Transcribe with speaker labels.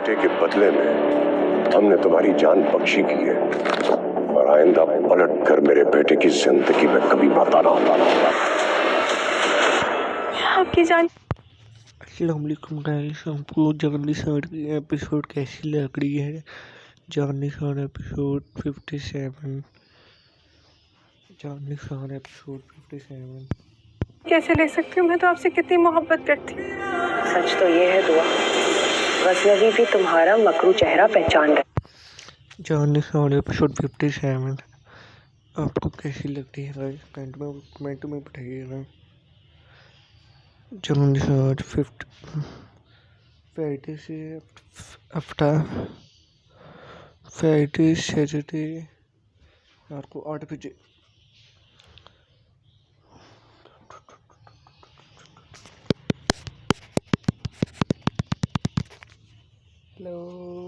Speaker 1: बेटे के बदले में हमने तुम्हारी जान बख्शी की है, और आइंदा पलट कर मेरे बेटे की जिंदगी में कभी मत आना।
Speaker 2: आपकी जान।
Speaker 3: अस्सलाम वालेकुम गाइस, हमको जान निशान की एपिसोड कैसी लग रही है? जान निशान एपिसोड 57। जान निशान एपिसोड 57
Speaker 2: कैसे ले सकती हूँ? मैं तो आपसे कितनी मोहब्बत करती हूँ।
Speaker 4: सच तो ये है दुआ, गजनवी भी तुम्हारा मकरू चेहरा पहचान गए।
Speaker 3: जान निशान एपिसोड 57 आपको कैसी लगती है गाइस? कमेंट में बताइएगा। जान निशान 50 फ्राइडे से आफ्टर फ्राइडे सैटरडे रात को 8 बजे। हेलो।